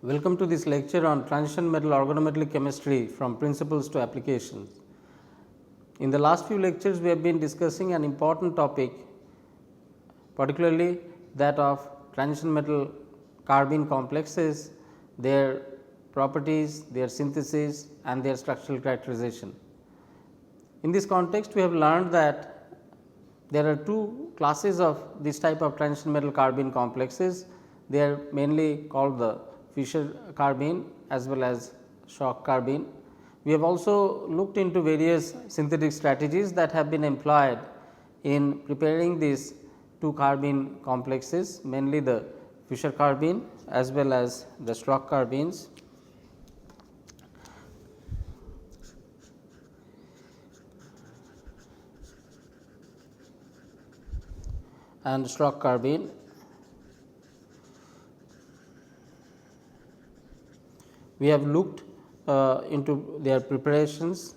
Welcome to this lecture on transition metal organometallic chemistry from principles to applications. In the last few lectures, we have been discussing an important topic, particularly that of transition metal carbene complexes, their properties, their synthesis and their structural characterization. In this context, we have learned that there are two classes of this type of transition metal carbene complexes. They are mainly called the Fischer carbene as well as shock carbene. We have also looked into various synthetic strategies that have been employed in preparing these two carbene complexes, mainly the Fischer carbene as well as the Schrock carbenes. And Schrock carbene. We have looked into their preparations.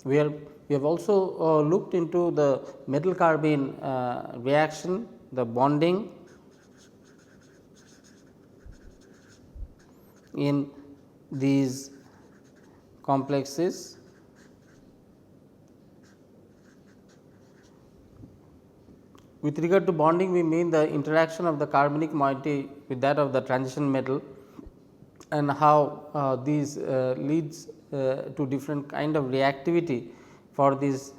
We have also looked into the metal carbene reaction, the bonding in these complexes. With regard to bonding, we mean the interaction of the carbonic moiety with that of the transition metal and how these leads to different kind of reactivity for these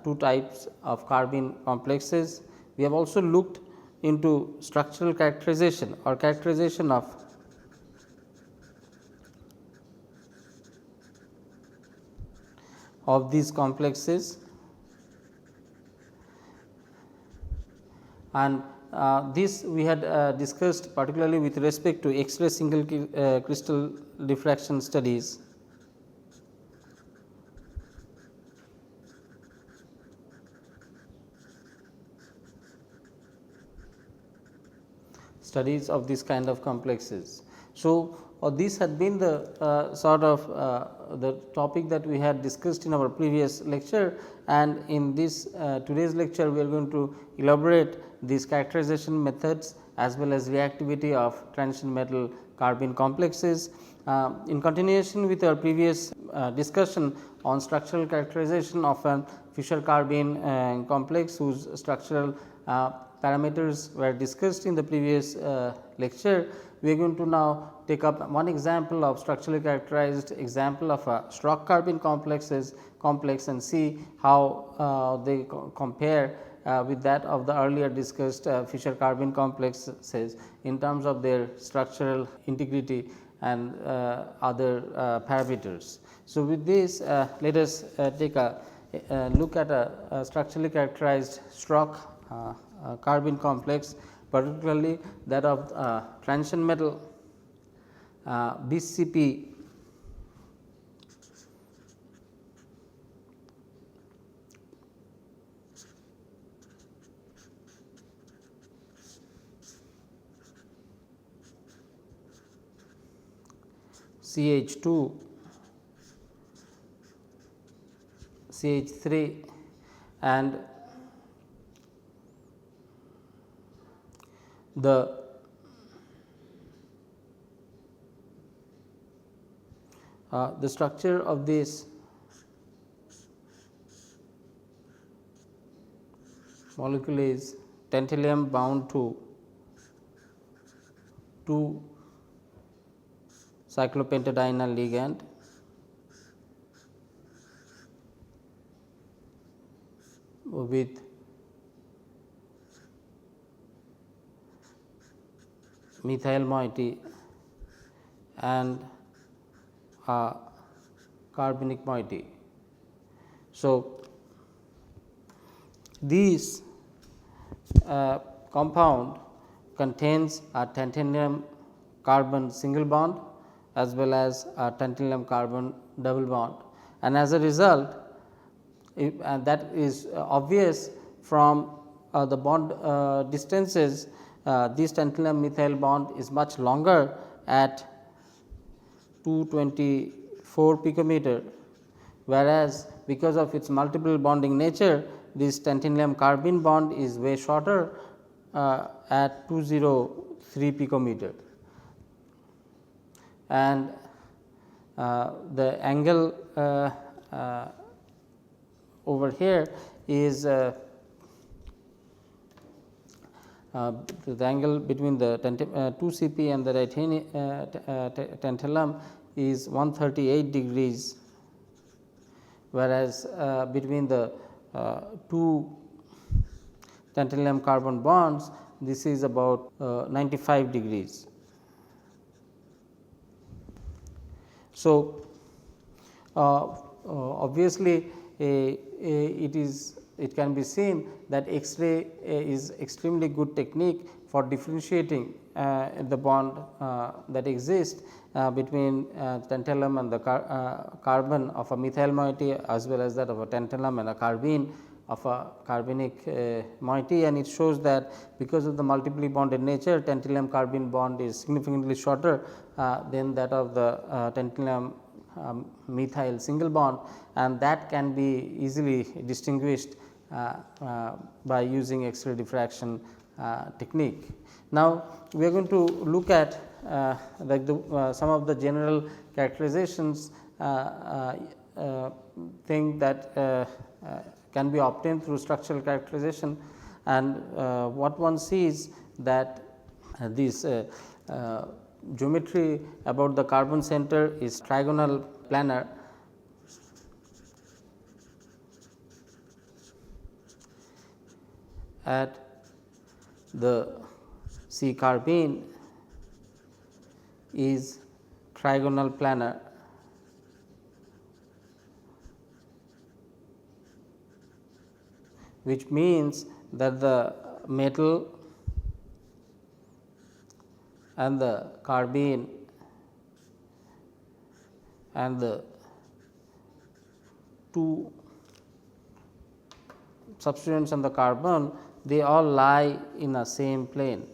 two types of carbene complexes. We have also looked into structural characterization or characterization of these complexes, and this we had discussed particularly with respect to X-ray single crystal diffraction studies. Studies of this kind of complexes. So, this had been the sort of the topic that we had discussed in our previous lecture, and in this today's lecture we are going to elaborate these characterization methods as well as reactivity of transition metal carbene complexes. In continuation with our previous discussion on structural characterization of an Fischer carbene complex whose structural parameters were discussed in the previous lecture, we are going to now take up one example of structurally characterized example of a Schrock carbene complex and see how they compare with that of the earlier discussed Fischer carbene complexes in terms of their structural integrity and other parameters. So, with this let us take a look at a structurally characterized Schrock carbene complex, particularly that of transition metal BCP CH2 CH3 and the structure of this molecule is tantalum bound to 2 cyclopentadienyl ligand with methyl moiety and carbonic moiety. So, this compound contains a tantalum carbon single bond as well as a tantalum carbon double bond, and as a result and that is obvious from the bond distances. This tantalum methyl bond is much longer at 224 picometer, whereas because of its multiple bonding nature this tantalum carbene bond is way shorter at 203 picometer, and the angle over here is the angle between the 2 Cp and the tantalum is 138 degrees, whereas between the two tantalum carbon bonds this is about 95 degrees. So, obviously, it can be seen that X-ray is extremely good technique for differentiating the bond that exists between tantalum and the carbon of a methyl moiety, as well as that of a tantalum and a carbene of a carbenic moiety, and it shows that because of the multiply bonded nature, tantalum carbene bond is significantly shorter than that of the tantalum methyl single bond, and that can be easily distinguished by using X-ray diffraction technique. Now, we are going to look at some of the general characterizations thing that can be obtained through structural characterization, and what one sees that this geometry about the carbon center is trigonal planar, at the C carbene is trigonal planar, which means that the metal and the carbene and the two substituents on the carbon, they all lie in a same plane.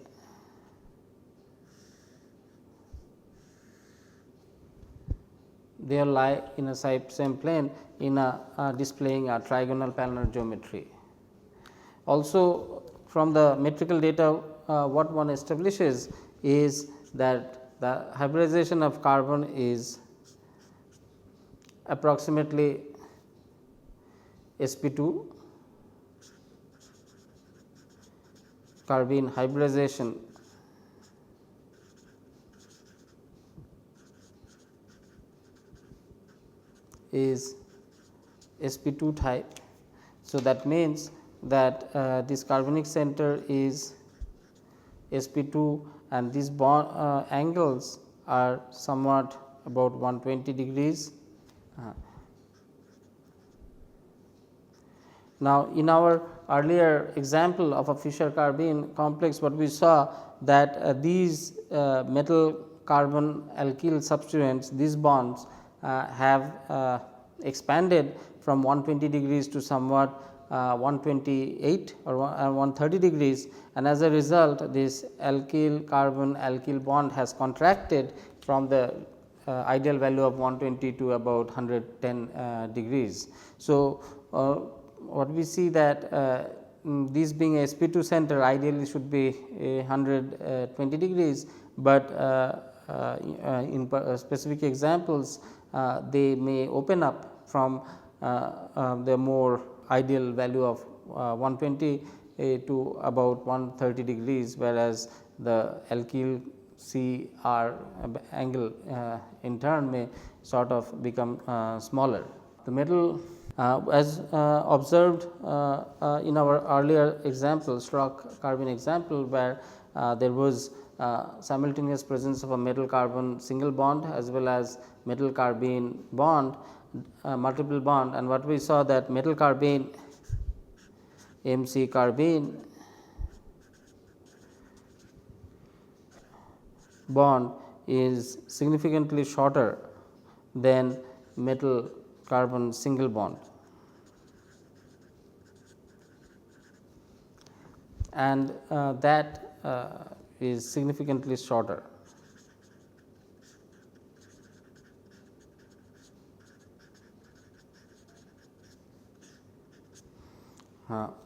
They all lie in a same plane in a displaying a trigonal planar geometry. Also, from the metrical data, what one establishes is that the hybridization of carbon is approximately sp2, carbene hybridization is sp2 type. So, that means that this carbonic center is sp2 and these bond angles are somewhat about 120 degrees. Now, in our earlier example of a Fischer carbene complex, what we saw that these metal carbon alkyl substituents, these bonds have expanded from 120 degrees to somewhat 128 or 130 degrees, and as a result this alkyl carbon alkyl bond has contracted from the ideal value of 120 to about 110 degrees. So, what we see that this being a sp2 center ideally should be 120 degrees, but in specific examples they may open up from the more ideal value of 120 to about 130 degrees, whereas the alkyl CR angle in turn may sort of become smaller. The metal as observed in our earlier example, Strock carbene example, where there was simultaneous presence of a metal carbon single bond as well as metal carbene bond, multiple bond, and what we saw that metal carbene MC carbene bond is significantly shorter than metal carbon single bond, and that is significantly shorter.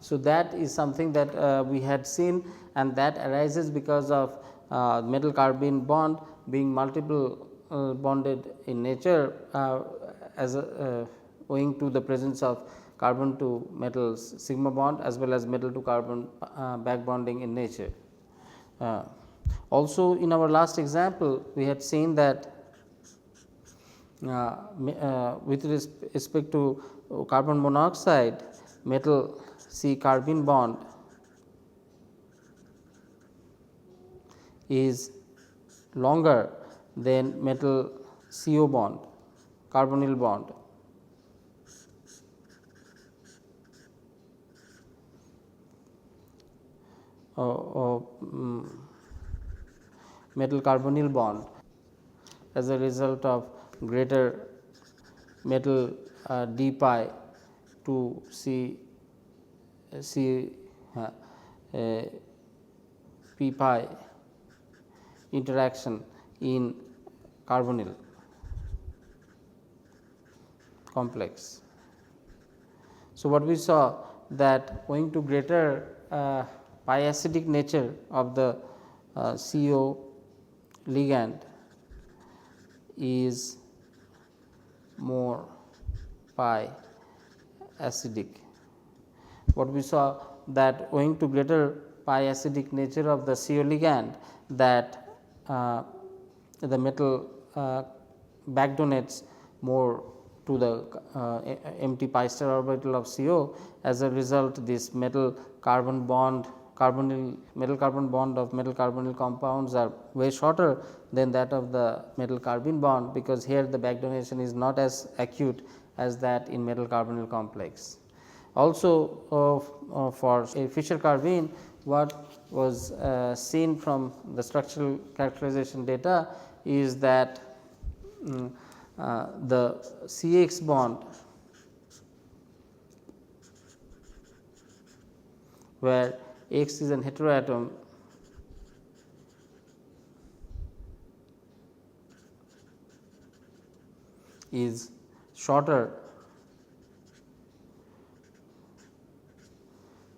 So, that is something that we had seen, and that arises because of metal carbene bond being multiple bonded in nature as owing to the presence of carbon to metals sigma bond as well as metal to carbon back bonding in nature. Uh, Also in our last example we had seen that with respect to carbon monoxide, metal C carbene bond is longer than metal CO bond, carbonyl bond. Metal carbonyl bond as a result of greater metal d pi to C uh, p pi interaction in carbonyl complex. So, what we saw that owing to greater pi acidic nature of the CO ligand is more pi acidic. What we saw that owing to greater pi acidic nature of the CO ligand, that the metal back donates more to the empty pi star orbital of CO. As a result, this metal carbon bond carbonyl metal carbon bond of metal carbonyl compounds are way shorter than that of the metal carbene bond, because here the back donation is not as acute as that in metal carbonyl complex. Also for a Fischer carbene, what was seen from the structural characterization data is that the CX bond, where X is an heteroatom, is shorter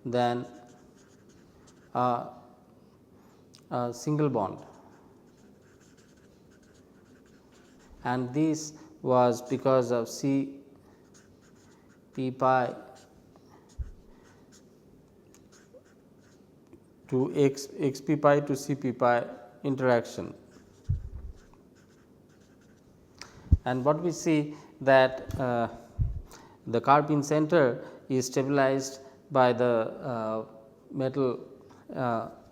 than a single bond, and this was because of C p pi to x p pi to C p pi interaction. And what we see that the carbene center is stabilized by the metal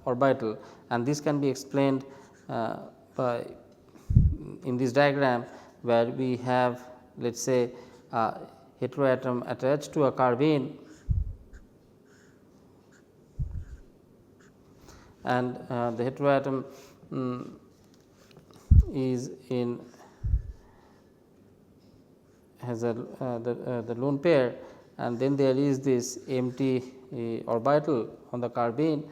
orbital, and this can be explained by in this diagram, where we have, let us say, a heteroatom attached to a carbene, and the heteroatom is in has a the lone pair, and then there is this empty orbital on the carbene,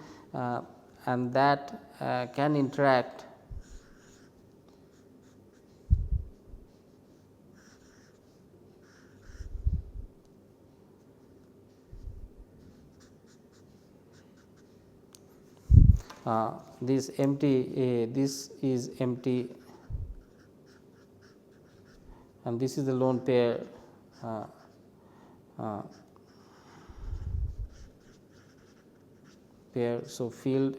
and that can interact this empty this is empty, and this is the lone pair pair. So, field,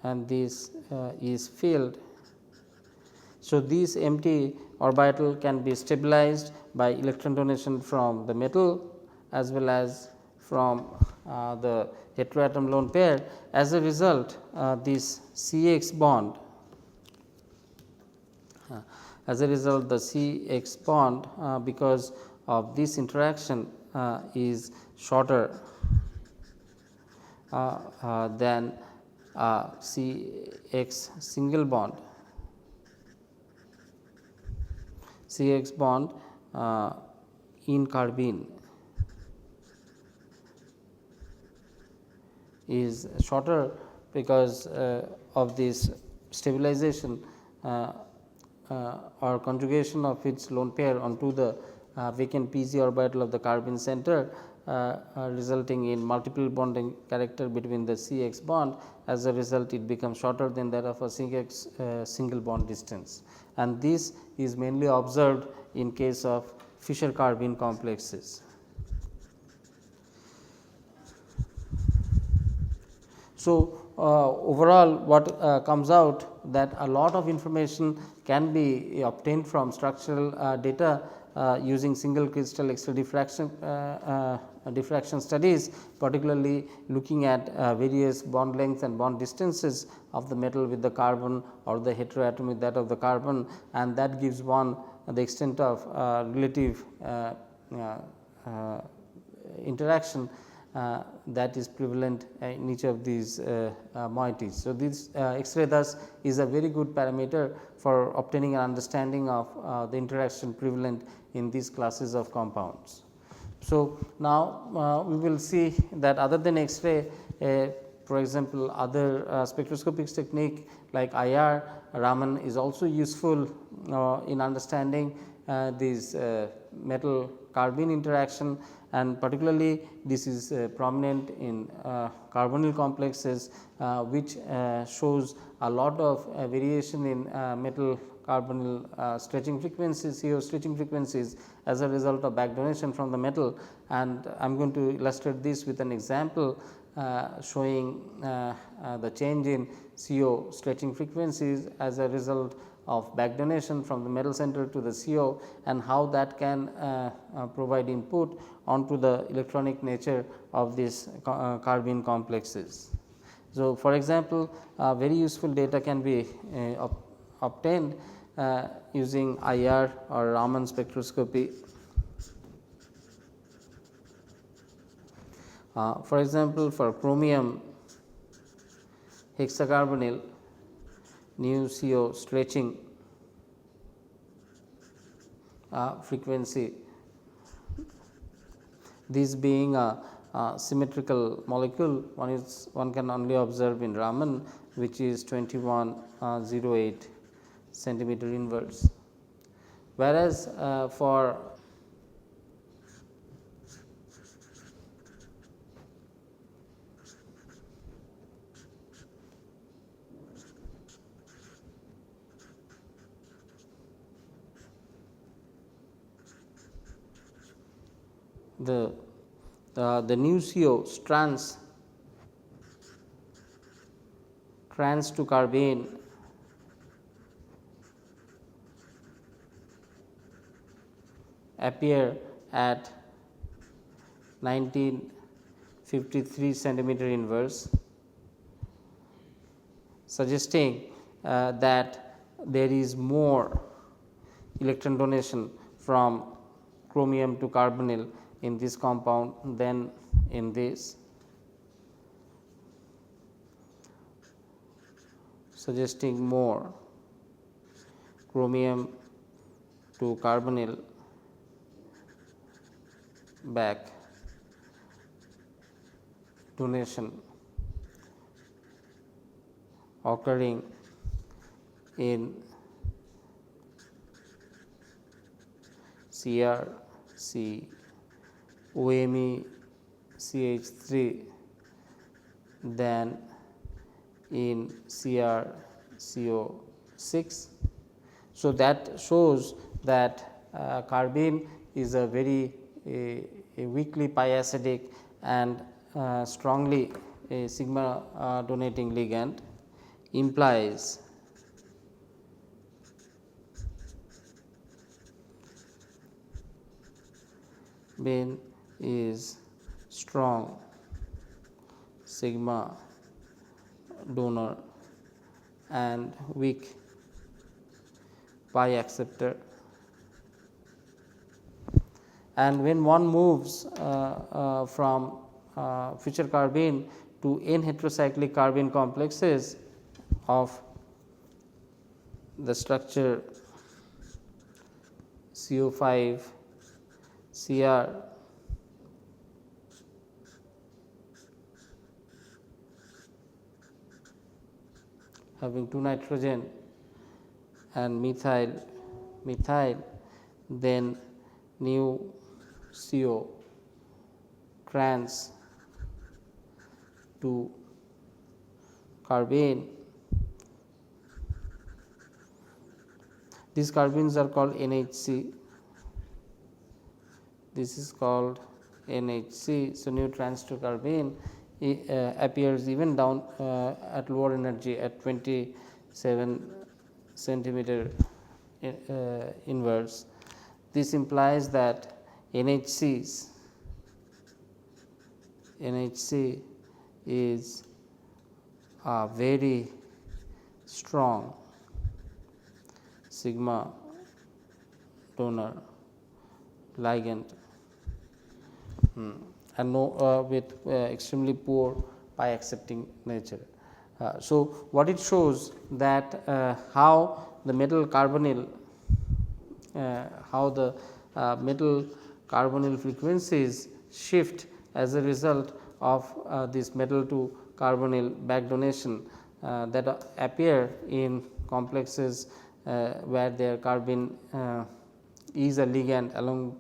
and this is filled. So, this empty orbital can be stabilized by electron donation from the metal as well as from the heteroatom lone pair. As a result, this CX bond, the CX bond because of this interaction is shorter than CX single bond. CX bond in carbene is shorter because of this stabilization or conjugation of its lone pair onto the vacant pz orbital of the carbene center, resulting in multiple bonding character between the CX bond. As a result, it becomes shorter than that of a single bond distance, and this is mainly observed in case of Fischer carbene complexes. So, overall what comes out that a lot of information can be obtained from structural data using single crystal X-ray diffraction studies, particularly looking at various bond lengths and bond distances of the metal with the carbon or the heteroatom with that of the carbon, and that gives one the extent of relative interaction that is prevalent in each of these moieties. So, this X-ray thus is a very good parameter for obtaining an understanding of the interaction prevalent in these classes of compounds. So, now we will see that other than X-ray, for example, other spectroscopic technique like IR, Raman is also useful in understanding these metal carbene interaction, and particularly this is prominent in carbonyl complexes, which shows a lot of variation in metal carbonyl stretching frequencies, CO stretching frequencies as a result of back donation from the metal. And I am going to illustrate this with an example showing the change in CO stretching frequencies as a result of back donation from the metal center to the CO, and how that can provide input onto the electronic nature of these carbene complexes. So, for example, very useful data can be obtained using IR or Raman spectroscopy. For example, for chromium hexacarbonyl new CO stretching frequency, this being a symmetrical molecule, one can only observe in Raman, which is 2108 centimeter inverse, whereas for the new CO trans to carbene appear at 1953 centimeter inverse, suggesting that there is more electron donation from chromium to carbonyl in this compound than in this, suggesting more chromium to carbonyl back donation occurring in CR, C, OMe, CH3 than in Cr, CO6. So, that shows that carbene is a very weakly pi acidic and strongly a sigma donating ligand, implies bene is strong sigma donor and weak pi acceptor. And when one moves from Fischer carbene to n heterocyclic carbene complexes of the structure CO5 Cr having 2 nitrogen and methyl, then new CO trans to carbene. These carbenes are called NHC. This is called NHC. So, new trans to carbene appears even down at lower energy at 27 centimeter inverse. This implies that NHC is a very strong sigma donor ligand and with extremely poor pi accepting nature. So, what it shows that how the metal carbonyl metal carbonyl frequencies shift as a result of this metal to carbonyl back donation that appear in complexes where their carbene is a ligand along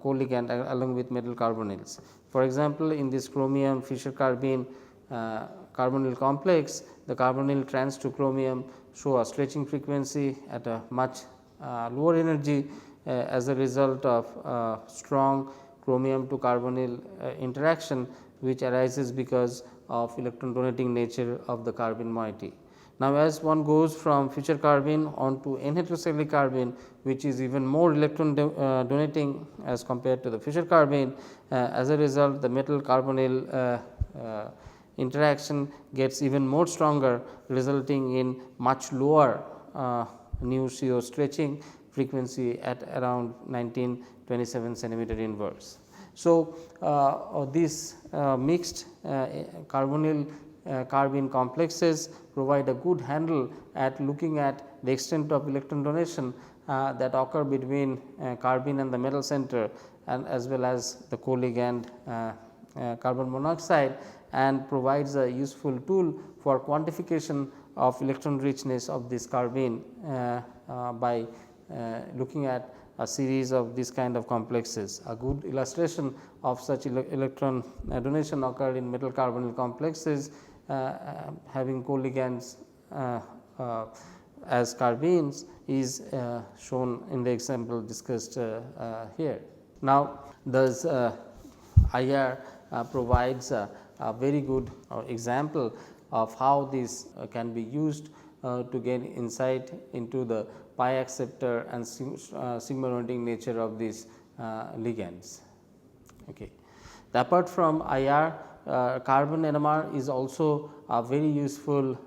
co-ligand along with metal carbonyls. For example, in this chromium Fischer carbene carbonyl complex, the carbonyl trans to chromium show a stretching frequency at a much lower energy as a result of strong chromium to carbonyl interaction, which arises because of electron donating nature of the carbene moiety. Now, as one goes from Fischer carbene on to N heterocyclic carbene, which is even more electron donating as compared to the Fischer carbene, as a result the metal carbonyl interaction gets even more stronger, resulting in much lower nu CO stretching frequency at around 1927 centimeter inverse. So, these mixed carbonyl carbene complexes provide a good handle at looking at the extent of electron donation that occur between carbene and the metal center, and as well as the co-ligand carbon monoxide, and provides a useful tool for quantification of electron richness of this carbene by looking at a series of this kind of complexes. A good illustration of such electron donation occurred in metal carbonyl complexes having co-ligands as carbenes is shown in the example discussed here. Now, thus IR provides a very good example of how this can be used to gain insight into the pi acceptor and sigma donating nature of these ligands. Okay. Apart from IR, carbon NMR is also a very useful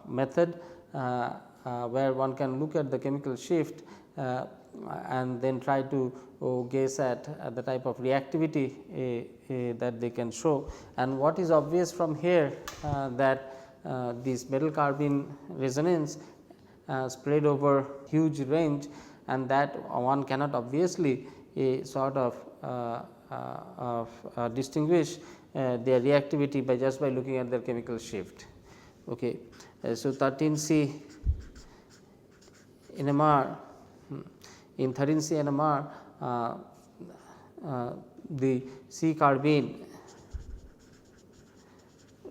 method where one can look at the chemical shift and then try to guess at the type of reactivity that they can show. And what is obvious from here that this metal carbene resonance spread over huge range, and that one cannot obviously sort of distinguish their reactivity by just by looking at their chemical shift. Okay. So, 13C NMR, in 13C NMR the C carbene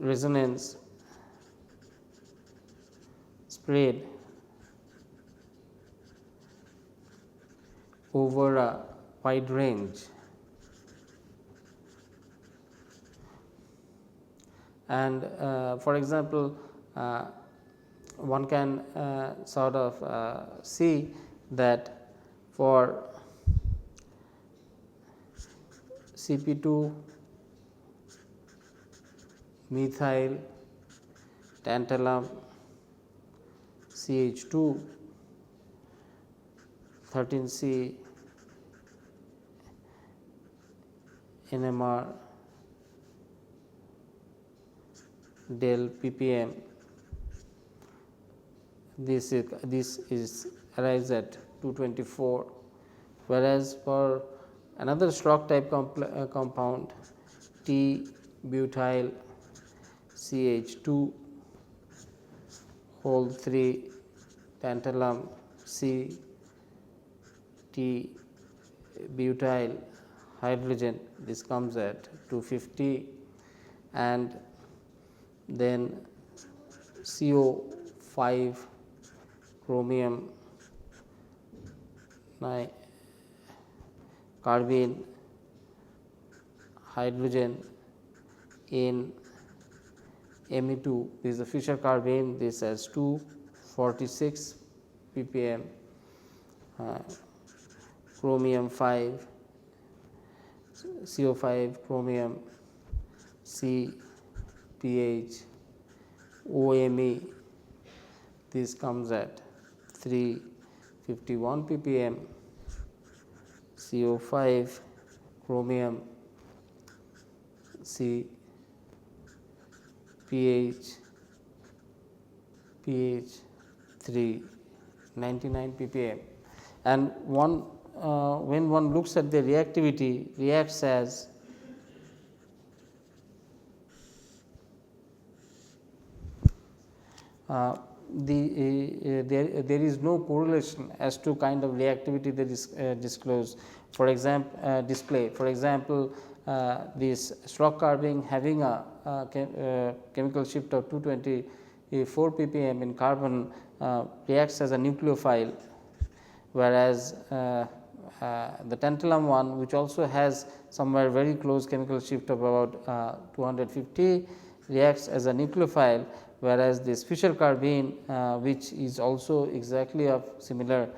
resonance spread over a wide range, and for example, one can sort of see that for CP2 methyl tantalum CH2 13C NMR del ppm, this is arrives at 224, whereas for another Strock type compound T butyl CH2 whole 3 tantalum C T butyl hydrogen, this comes at 250, and then CO5 chromium carbene hydrogen in Me2, this is the Fischer carbene, this has 246 ppm, chromium 5, CO5 chromium C pH OMe, this comes at 351 ppm, CO5 chromium C pH 399 ppm, and one when one looks at the reactivity, reacts as there is no correlation as to kind of reactivity that is disclosed. For example, display. For example, this Schrock carbene having a chemical shift of 224 ppm in carbon reacts as a nucleophile, whereas the tantalum one, which also has somewhere very close chemical shift of about 250, reacts as a nucleophile, whereas this Fischer carbene, which is also exactly of similar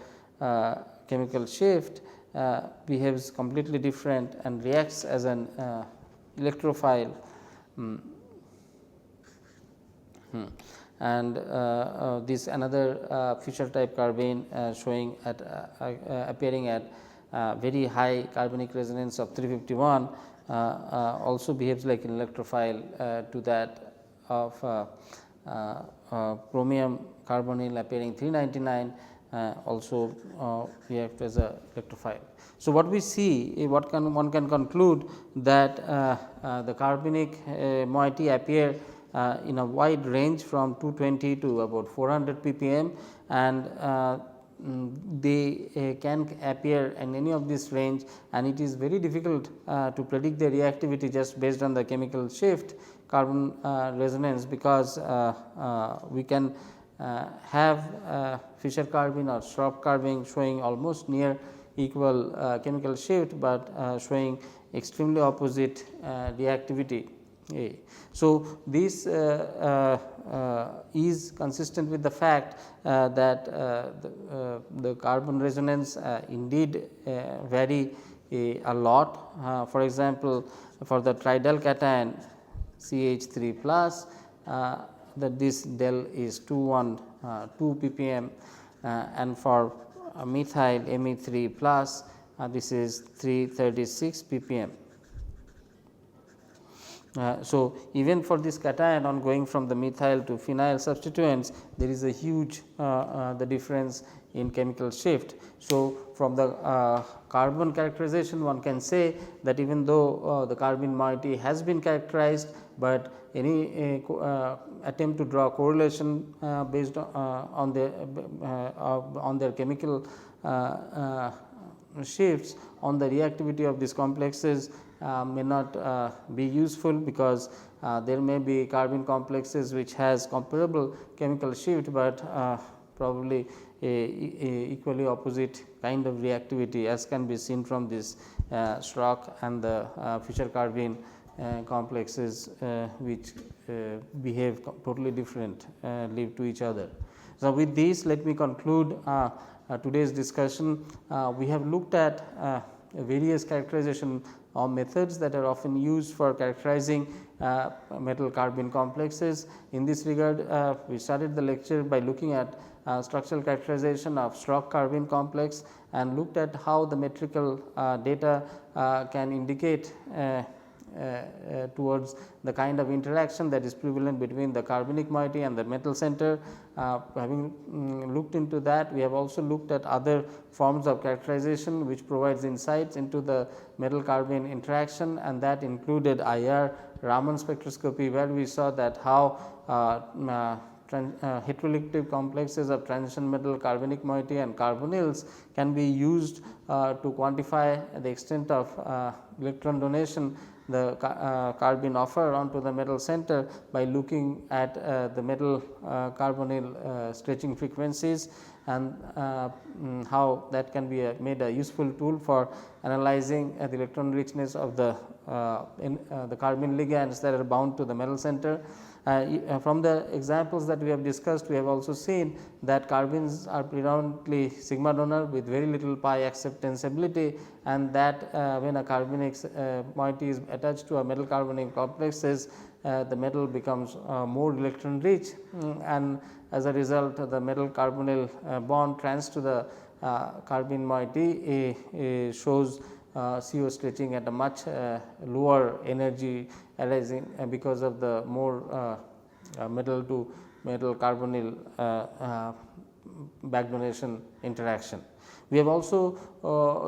chemical shift, behaves completely different and reacts as an electrophile. And this another Fischer type carbene showing at appearing at very high carbonic resonance of 351 also behaves like an electrophile to that of chromium carbonyl appearing 399 also react as a electrophile. So, what we see, one can conclude that the carbonic moiety appear in a wide range from 220 to about 400 ppm, and they can appear in any of this range, and it is very difficult to predict their reactivity just based on the chemical shift carbon resonance, because we can have Fischer carbene or Schrock carbene showing almost near equal chemical shift, but showing extremely opposite reactivity. So, this is consistent with the fact that the carbon resonance indeed vary a lot. For example, for the tridyl cation CH3 plus, that this del is 212 ppm, and for methyl Me3 plus, this is 336 ppm. So, even for this cation on going from the methyl to phenyl substituents, there is a huge the difference in chemical shift. So, from the carbon characterization, one can say that even though the carbene moiety has been characterized, but any attempt to draw correlation based on their chemical shifts on the reactivity of these complexes may not be useful, because there may be carbene complexes which has comparable chemical shift, but probably a equally opposite kind of reactivity, as can be seen from this Schrock and the Fischer carbene complexes which behave totally different, live to each other. So, with this, let me conclude today's discussion. We have looked at various characterization methods that are often used for characterizing metal carbene complexes. In this regard, we started the lecture by looking at structural characterization of Schrock carbene complex, and looked at how the metrical data can indicate towards the kind of interaction that is prevalent between the carbonic moiety and the metal center. Having looked into that, we have also looked at other forms of characterization which provides insights into the metal carbene interaction, and that included IR Raman spectroscopy, where we saw that how heteroelectric complexes of transition metal carbonic moiety and carbonyls can be used to quantify the extent of electron donation the carbene offer onto the metal center by looking at the metal carbonyl stretching frequencies, and how that can be made a useful tool for analyzing the electron richness of the carbene ligands that are bound to the metal center. From the examples that we have discussed, we have also seen that carbenes are predominantly sigma donor with very little pi acceptance ability, and that when a carbonic moiety is attached to a metal carbonyl complexes, the metal becomes more electron rich, and as a result the metal carbonyl bond trans to the carbene moiety shows CO stretching at a much lower energy arising because of the more metal to metal carbonyl back donation interaction. We have also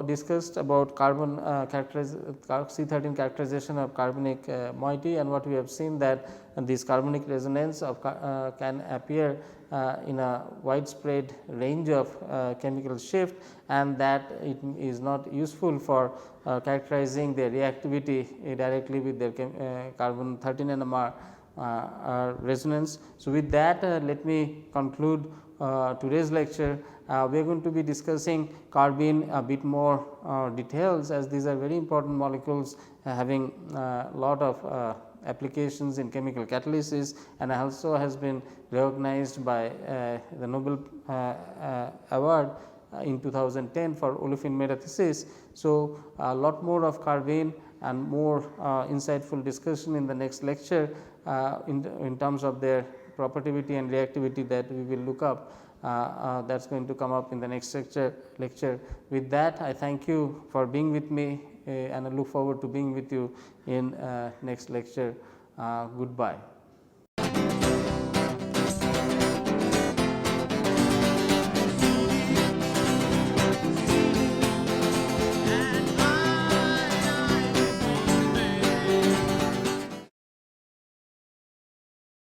discussed about carbon C13 characterization of carbonic moiety, and what we have seen that this carbonic resonance of can appear in a widespread range of chemical shift, and that it is not useful for characterizing their reactivity directly with their carbon 13 NMR resonance. So, with that let me conclude today's lecture. We are going to be discussing carbene a bit more details, as these are very important molecules having lot of applications in chemical catalysis, and also has been recognized by the Nobel award in 2010 for olefin metathesis. So, a lot more of carbene and more insightful discussion in the next lecture in terms of their propertivity and reactivity that we will look up. That is going to come up in the next lecture. With that, I thank you for being with me, and I look forward to being with you in next lecture. Goodbye.